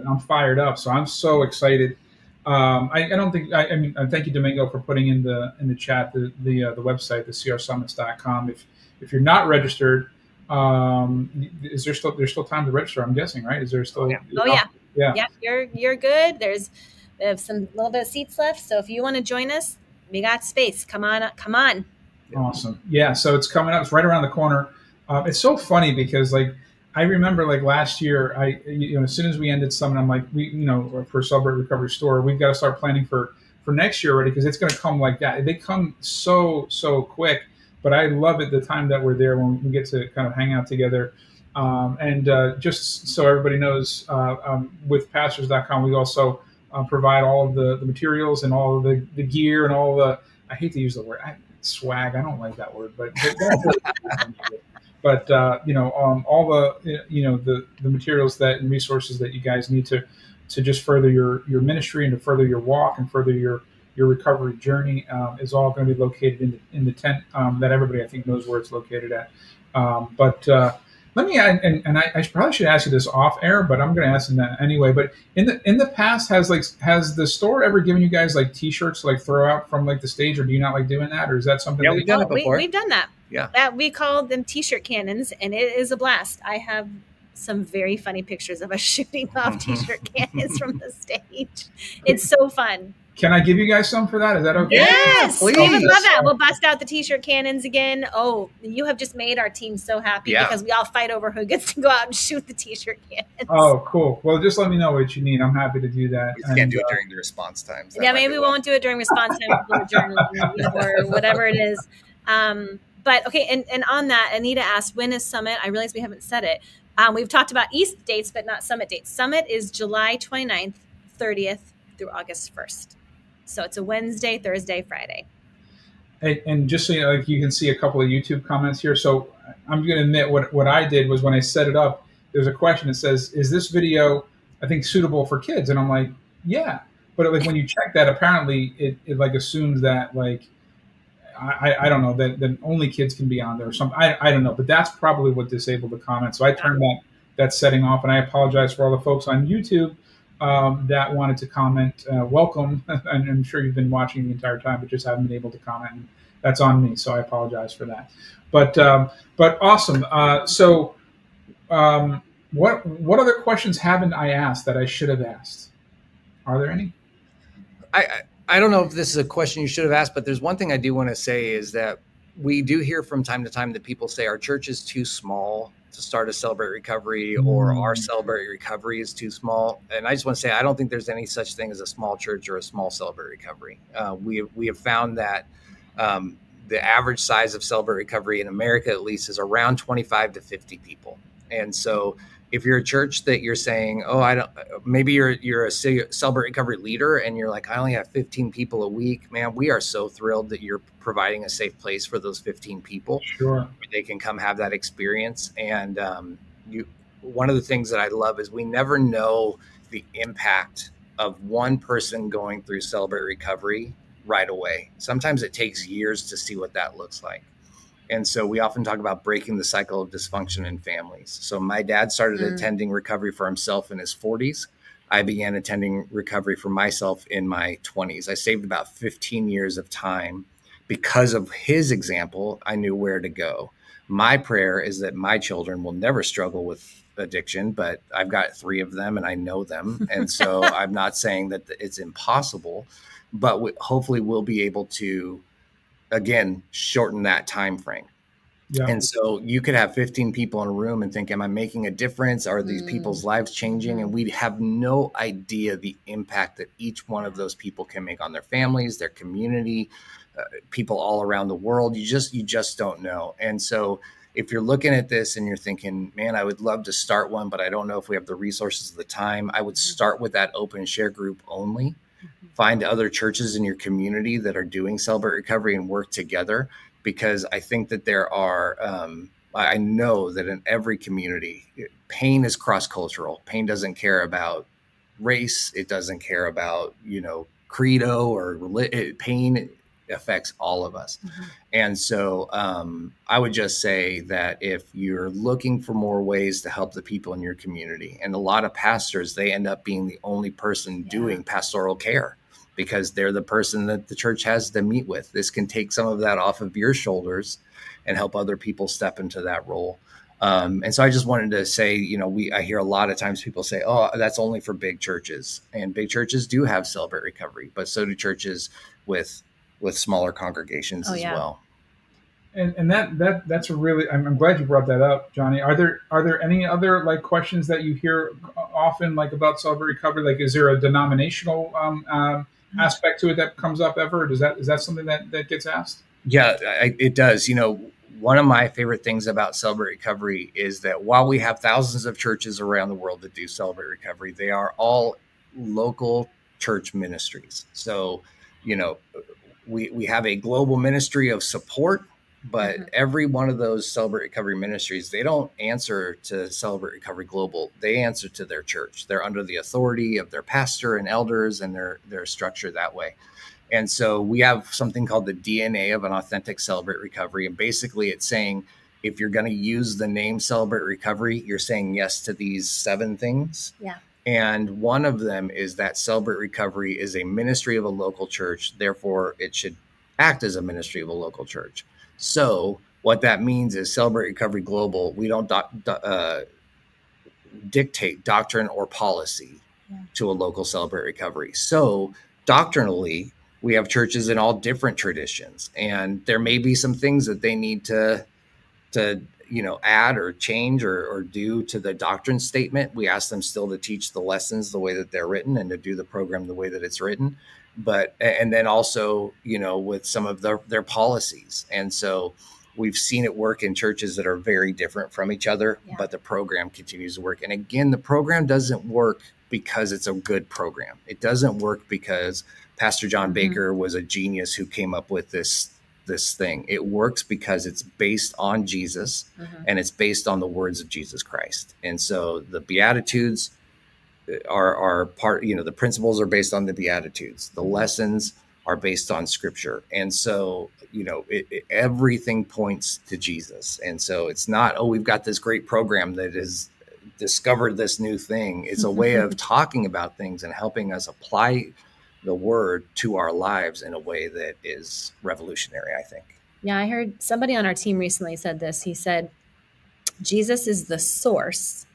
A: I'm fired up. So I'm so excited. I don't think. I mean, thank you, Domingo, for putting in the chat the website, the crsummits.com. If you're not registered, is there's still time to register? I'm guessing, right? Is there still?
C: Yeah. You're good. We have some little bit of seats left. So if you want to join us, we got space. Come on, come on.
A: Awesome. Yeah. So it's coming up. It's right around the corner. It's so funny because like I remember like last year, as soon as we ended Summit, I'm like, for Celebrate Recovery Store, we've got to start planning for next year already because it's going to come like that. They come so quick, but I love it the time that we're there when we get to kind of hang out together. And just so everybody knows, with Pastors.com, we also provide all of the materials and all of the gear and all the, I hate to use the word swag. I don't like that word, but all the materials that and resources that you guys need to just further your ministry and to further your walk and further your recovery journey is all going to be located in the tent that everybody I think knows where it's located at. But let me add, and I probably should ask you this off air, but I'm going to ask you that anyway. But in the past, has the store ever given you guys like T-shirts to like throw out from like the stage, or do you not like doing that, or is that something?
B: Yeah, we've done it before.
C: We've done that.
B: Yeah,
C: we call them T-shirt cannons, and it is a blast. I have some very funny pictures of us shooting off T-shirt cannons from the stage. It's so fun.
A: Can I give you guys some for that? Is that okay?
C: Yes, we would love that. We'll bust out the T-shirt cannons again. Oh, you have just made our team so happy because we all fight over who gets to go out and shoot the T-shirt cannons.
A: Oh, cool. Well, just let me know what you need. I'm happy to do that.
B: We just can't do it during the response times.
C: Yeah, maybe we won't do it during response time or whatever it is. But okay, and on that, Anita asked, when is Summit? I realize we haven't said it. We've talked about East dates, but not Summit dates. Summit is July 29th, 30th through August 1st. So it's a Wednesday, Thursday, Friday.
A: And just so you can see a couple of YouTube comments here. So I'm going to admit what I did was when I set it up, there's a question that says, is this video, I think, suitable for kids? And I'm like, yeah. But like when you check that, apparently it like assumes that like, I don't know, that only kids can be on there or something. I don't know. But that's probably what disabled the comment. So I turned that setting off. And I apologize for all the folks on YouTube that wanted to comment. Welcome. And I'm sure you've been watching the entire time, but just haven't been able to comment. And that's on me. So I apologize for that. But awesome. So what other questions haven't I asked that I should have asked? Are there any?
B: I don't know if this is a question you should have asked, but there's one thing I do want to say is that we do hear from time to time that people say our church is too small to start a Celebrate Recovery, or our Celebrate Recovery is too small. And I just want to say, I don't think there's any such thing as a small church or a small Celebrate Recovery. We have found that the average size of Celebrate Recovery in America, at least, is around 25 to 50 people. And so if you're a church that you're saying, maybe you're a Celebrate Recovery leader and you're like, I only have 15 people a week, man, we are so thrilled that you're providing a safe place for those 15 people.
A: Sure.
B: Where they can come have that experience. And one of the things that I love is we never know the impact of one person going through Celebrate Recovery right away. Sometimes it takes years to see what that looks like. And so we often talk about breaking the cycle of dysfunction in families. So my dad started attending recovery for himself in his 40s. I began attending recovery for myself in my 20s. I saved about 15 years of time because of his example. I knew where to go. My prayer is that my children will never struggle with addiction, but I've got 3 of them and I know them. And so I'm not saying that it's impossible, but hopefully we'll be able to, again, shorten that time frame. Yeah. And so you could have 15 people in a room and think, am I making a difference? Are these people's lives changing? And we have no idea the impact that each one of those people can make on their families, their community, people all around the world. You just don't know. And so if you're looking at this and you're thinking, man, I would love to start one, but I don't know if we have the resources or the time, I would start with that open share group only. Find other churches in your community that are doing Celebrate Recovery and work together, because I think that there are, I know that in every community, pain is cross-cultural. Pain doesn't care about race. It doesn't care about, credo or pain affects all of us. Mm-hmm. And so I would just say that if you're looking for more ways to help the people in your community, and a lot of pastors, they end up being the only person doing pastoral care because they're the person that the church has to meet with. This can take some of that off of your shoulders and help other people step into that role. And so I just wanted to say, I hear a lot of times people say, oh, that's only for big churches. And big churches do have Celebrate Recovery, but so do churches with smaller congregations as well.
A: And that's a really, I'm glad you brought that up, Johnny. Are there any other like questions that you hear often like about Celebrate Recovery? Like, is there a denominational aspect to it that comes up ever? Is that something that gets asked?
B: Yeah, it does. One of my favorite things about Celebrate Recovery is that while we have thousands of churches around the world that do Celebrate Recovery, they are all local church ministries. So, we have a global ministry of support, but every one of those Celebrate Recovery ministries, they don't answer to Celebrate Recovery Global. They answer to their church. They're under the authority of their pastor and elders, and they're structured that way. And so we have something called the DNA of an authentic Celebrate Recovery. And basically it's saying, if you're going to use the name Celebrate Recovery, you're saying yes to these 7 things.
C: Yeah.
B: And one of them is that Celebrate Recovery is a ministry of a local church. Therefore, it should act as a ministry of a local church. So what that means is Celebrate Recovery Global, we don't dictate doctrine or policy to a local Celebrate Recovery. So doctrinally, we have churches in all different traditions, and there may be some things that they need to add or change or do to the doctrine statement. We ask them still to teach the lessons the way that they're written and to do the program the way that it's written. And then also, with some of their policies. And so we've seen it work in churches that are very different from each other, but the program continues to work. And again, the program doesn't work because it's a good program. It doesn't work because Pastor John Baker was a genius who came up with this thing. It works because it's based on Jesus and it's based on the words of Jesus Christ. And so the Beatitudes are part, the principles are based on the Beatitudes. The lessons are based on Scripture. And so, everything points to Jesus. And so it's not, we've got this great program that has discovered this new thing. It's a way of talking about things and helping us apply the word to our lives in a way that is revolutionary, I think.
C: Yeah, I heard somebody on our team recently said this. He said, Jesus is the source.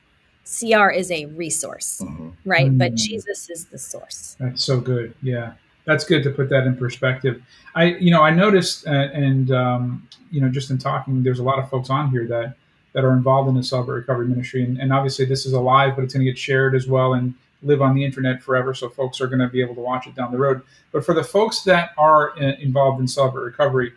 C: CR is a resource, right? But Jesus is the source.
A: That's so good. Yeah, that's good to put that in perspective. I noticed, just in talking, there's a lot of folks on here that are involved in the Celebrate Recovery Ministry. And obviously this is alive, but it's going to get shared as well and live on the internet forever. So folks are going to be able to watch it down the road. But for the folks that are involved in Celebrate Recovery,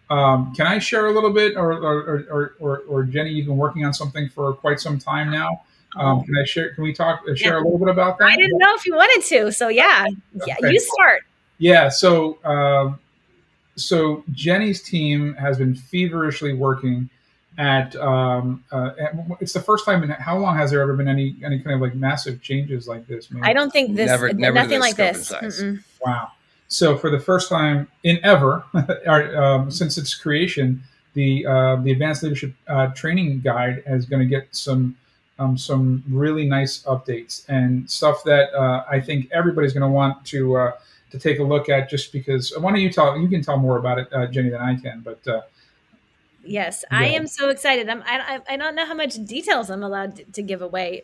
A: can I share a little bit, or Jeni, you've been working on something for quite some time now. Can I share? Can we share a little bit about that?
C: I didn't know if you wanted to. So yeah,
A: Okay.
C: You start.
A: Yeah. So Jeni's team has been feverishly working at it's the first time in how long has there ever been any kind of like massive changes like this?
C: I don't think
B: never
C: nothing like this.
A: Wow. So for the first time in ever, since its creation, the Advanced Leadership Training Guide is going to get some really nice updates and stuff that I think everybody's going to want to take a look at. Just because, why don't you talk? You can tell more about it, Jeni, than I can. But
C: yes, yeah. I am so excited. I don't know how much details I'm allowed to give away.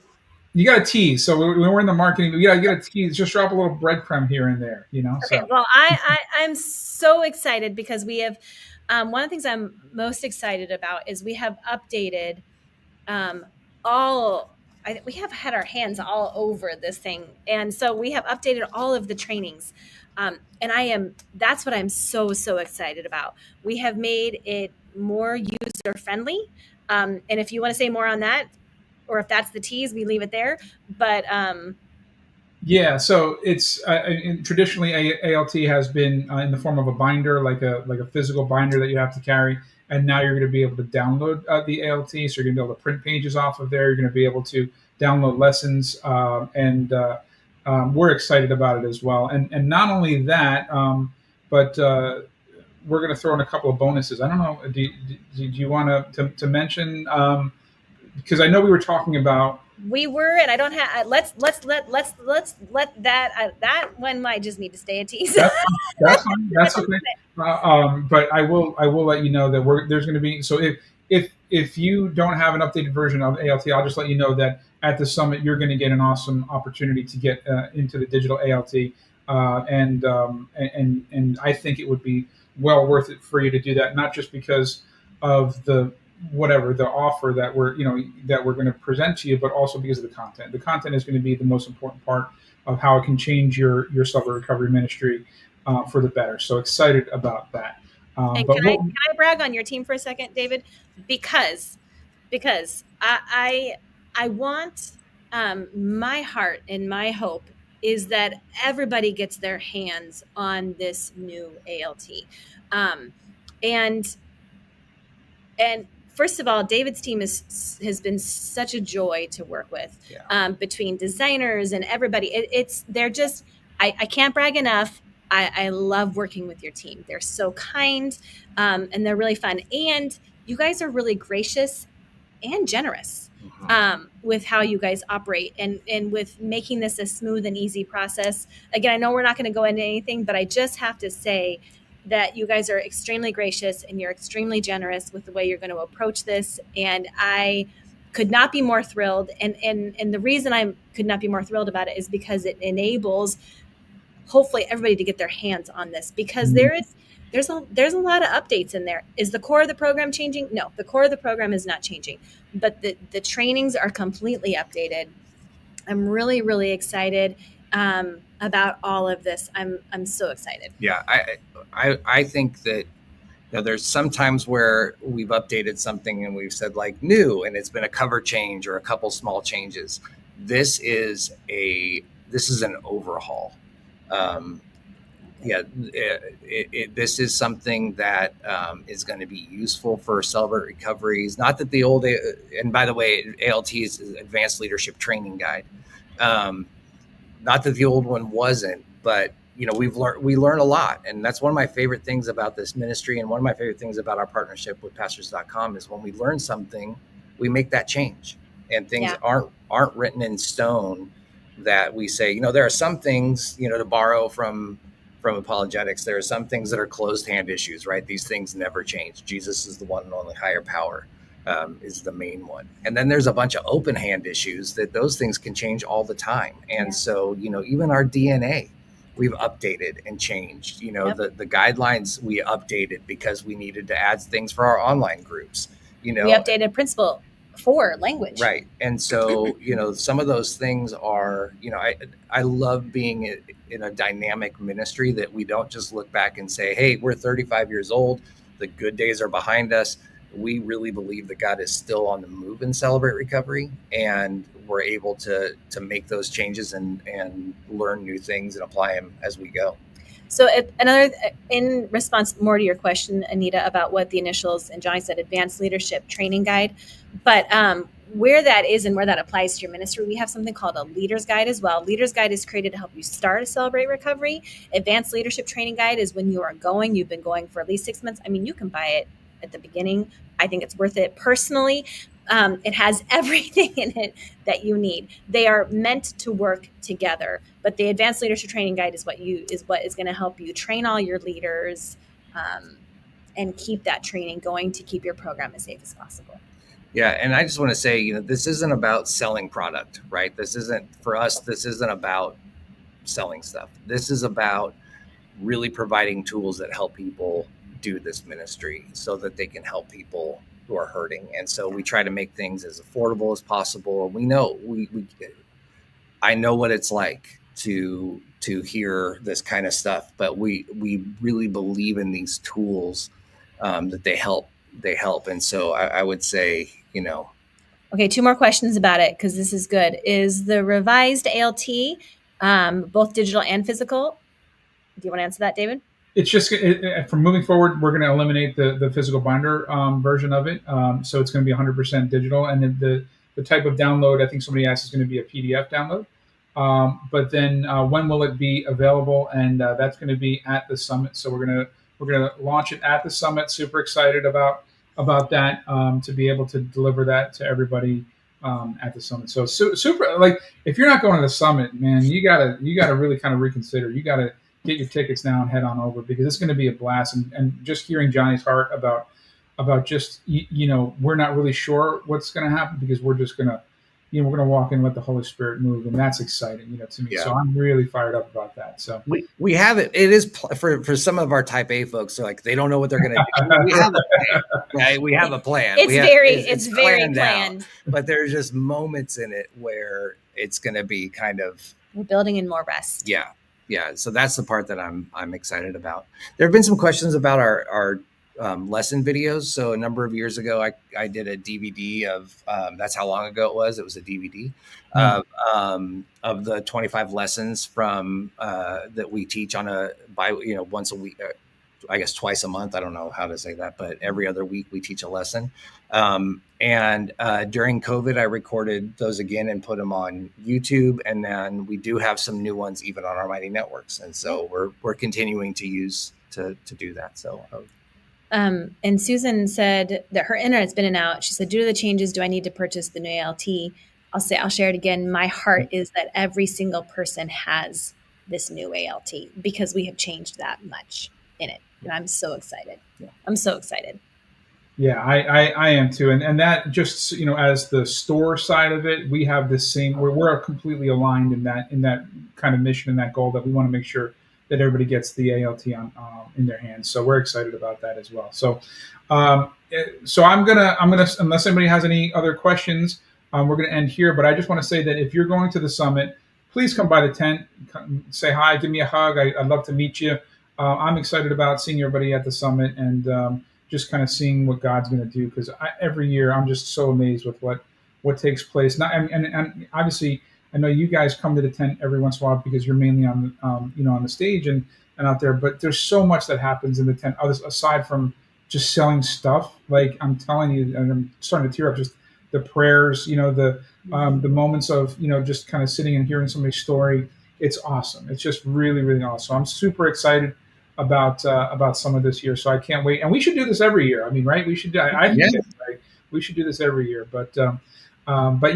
A: You got to tease. So when we're in the marketing, you got to tease. Just drop a little breadcrumb here and there,
C: Okay.
A: So.
C: Well, I'm so excited because we have one of the things I'm most excited about is we have updated we have had our hands all over this thing, and so we have updated all of the trainings, and that's what I'm so excited about. We have made it more user friendly, and if you want to say more on that, or if that's the tease, we leave it there. But
A: yeah, so it's traditionally ALT has been in the form of a binder, like a physical binder that you have to carry, and now you're going to be able to download the ALT. So you're going to be able to print pages off of there. You're going to be able to download lessons, and we're excited about it as well. And not only that, but we're going to throw in a couple of bonuses. I don't know. Do you want to mention? Because I know we were talking about.
C: We were, and I don't have. Let's let that one might just need to stay a tease.
A: That's fine. That's okay. But I will let you know that there's going to be. So if you don't have an updated version of ALT, I'll just let you know that at the summit you're going to get an awesome opportunity to get into the digital ALT, and I think it would be well worth it for you to do that, not just because of the offer that we're going to present to you, but also because of the content. The content is going to be the most important part of how it can change your celebrate recovery ministry for the better. So excited about that.
C: And can I brag on your team for a second, David? Because I want, my heart and my hope is that everybody gets their hands on this new ALT. And first of all, David's team has been such a joy to work with. Between designers and everybody. They're just, I can't brag enough. I love working with your team. They're so kind, and they're really fun. And you guys are really gracious and generous with how you guys operate and with making this a smooth and easy process. Again, I know we're not going to go into anything, but I just have to say that you guys are extremely gracious and you're extremely generous with the way you're going to approach this. And I could not be more thrilled. And the reason I could not be more thrilled about it is because it enables hopefully everybody to get their hands on this, because there's a lot of updates in there. Is the core of the program changing? No, the core of the program is not changing, but the trainings are completely updated. I'm really, really excited about all of this. I'm so excited.
B: Yeah, I think that there's some times where we've updated something and we've said like new, and it's been a cover change or a couple small changes. This is an overhaul. This is something that is going to be useful for Celebrate Recoveries. Not that the old, and by the way, ALT is Advanced Leadership Training Guide. Not that the old one wasn't, but we learn a lot, and that's one of my favorite things about this ministry, and one of my favorite things about our partnership with Pastors.com is when we learn something, we make that change, and things aren't written in stone. That we say, there are some things, to borrow from apologetics, there are some things that are closed hand issues, right? These things never change. Jesus is the one and only higher power, is the main one. And then there's a bunch of open hand issues that those things can change all the time. And so, even our DNA, we've updated and changed, the guidelines we updated because we needed to add things for our online groups, we
C: updated Principle 4 language.
B: Right. And so, some of those things are, I love being in a dynamic ministry that we don't just look back and say, hey, we're 35 years old. The good days are behind us. We really believe that God is still on the move in Celebrate Recovery, and we're able to make those changes and learn new things and apply them as we go.
C: So another, in response more to your question, Anita, about what the initials, and Johnny said, Advanced Leadership Training Guide, but where that is and where that applies to your ministry, we have something called a Leader's Guide as well. Leader's Guide is created to help you start a Celebrate Recovery. Advanced Leadership Training Guide is when you've been going for at least 6 months. I mean, you can buy it at the beginning. I think it's worth it personally. It has everything in it that you need. They are meant to work together, but the Advanced Leadership Training Guide is what is going to help you train all your leaders and keep that training going to keep your program as safe as possible.
B: Yeah, and I just want to say, this isn't about selling product, right? This isn't about selling stuff. This is about really providing tools that help people do this ministry so that they can help people who are hurting. And so we try to make things as affordable as possible. We know I know what it's like to hear this kind of stuff, but we really believe in these tools that they help. And so I would say,
C: Okay, 2 more questions about it, because this is good. Is the revised ALT both digital and physical? Do you want to answer that, David?
A: It's just from moving forward, we're going to eliminate the physical binder version of it. So it's going to be 100% digital. And then the type of download, I think somebody asked, is going to be a PDF download. But then when will it be available? And that's going to be at the summit. So we're going to launch it at the summit. Super excited about that, to be able to deliver that to everybody at the summit. So super, like, if you're not going to the summit, man, you gotta really kind of reconsider. You gotta get your tickets now and head on over, because it's going to be a blast. And just hearing Johnny's heart about about just, we're not really sure what's going to happen because we're just going to, we're going to walk in and let the Holy Spirit move. And that's exciting, to me.
B: Yeah.
A: So I'm really fired up about that. So
B: we have it. It is for some of our type A folks. So like, they don't know what they're going to do. We have a plan, right? We have a plan.
C: It's very planned.
B: But there's just moments in it where it's going to be kind of,
C: we're building in more rest.
B: Yeah. So that's the part that I'm excited about. There have been some questions about our lesson videos. So a number of years ago, I did a DVD of, that's how long ago it was. It was a DVD of the 25 lessons from that we teach on once a week, I guess twice a month. I don't know how to say that, but every other week we teach a lesson. And during COVID, I recorded those again and put them on YouTube. And then we do have some new ones even on our Mighty Networks. And so we're continuing to use to do that. So.
C: And Susan said that her internet's been in and out. She said, due to the changes, do I need to purchase the new ALT? I'll share it again. My heart is that every single person has this new ALT because we have changed that much in it. And I'm so excited.
A: Yeah.
C: I'm so excited.
A: Yeah, I am too. And that just, as the store side of it, we have this same, we're completely aligned in that kind of mission and that goal that we want to make sure that everybody gets the ALT in their hands. So we're excited about that as well. So, I'm gonna, unless anybody has any other questions, we're gonna end here. But I just want to say that if you're going to the summit, please come by the tent, say hi, give me a hug. I'd love to meet you. I'm excited about seeing everybody at the summit and just kind of seeing what God's going to do. Because every year I'm just so amazed with what takes place. And obviously, I know you guys come to the tent every once in a while because you're mainly on on the stage and out there. But there's so much that happens in the tent, aside from just selling stuff. Like I'm telling you, and I'm starting to tear up. Just the prayers, the moments of just kind of sitting and hearing somebody's story. It's awesome. It's just really, really awesome. I'm super excited about some of this year. So I can't wait. And we should do this every year. I mean, right? We should. We should do this every year. But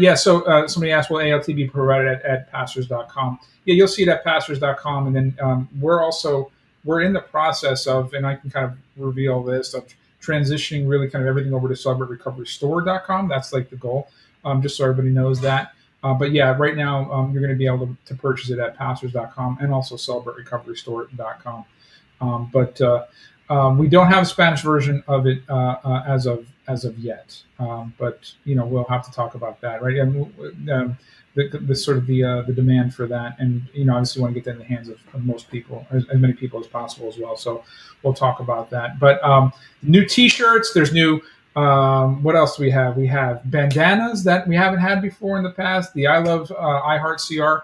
A: yeah. So somebody asked, will ALT be provided at Pastors.com? Yeah, you'll see it at Pastors.com. And then we're in the process of, and I can kind of reveal this, of transitioning really kind of everything over to CelebrateRecoveryStore.com. That's like the goal, just so everybody knows that. But yeah, right now you're going to be able to purchase it at Pastors.com and also CelebrateRecoveryStore.com. But we don't have a Spanish version of it as of yet. But we'll have to talk about that, right? And the sort of the demand for that, and obviously want to get that in the hands of most people, as many people as possible as well. So we'll talk about that. But new T-shirts. There's new. What else do we have? We have bandanas that we haven't had before in the past. The I Love iHeart CR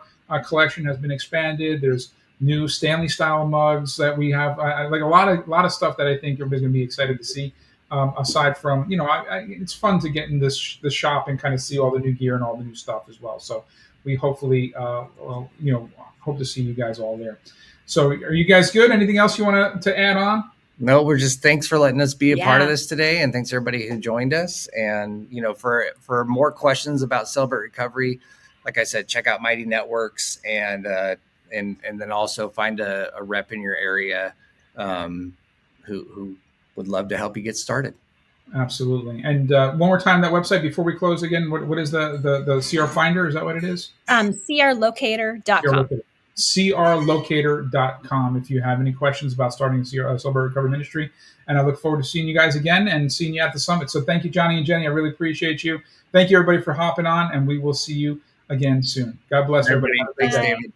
A: collection has been expanded. There's new Stanley style mugs that we have. Like a lot of stuff that I think everybody's going to be excited to see. Aside from, it's fun to get in the shop and kind of see all the new gear and all the new stuff as well. So we hopefully, hope to see you guys all there. So are you guys good? Anything else you want to add on?
B: No, we're just, thanks for letting us be a part of this today. And thanks everybody who joined us. And, for more questions about Celebrate Recovery, like I said, check out Mighty Networks and then also find a rep in your area who would love to help you get started.
A: Absolutely. And one more time, that website before we close again, what is the CR Finder? Is that what it is?
C: CRLocator.com.
A: CRLocator.com if you have any questions about starting Celebrate Recovery Ministry. And I look forward to seeing you guys again and seeing you at the summit. So thank you, Johnny and Jeni. I really appreciate you. Thank you, everybody, for hopping on, and we will see you again soon. God bless everybody.
B: Thanks, David.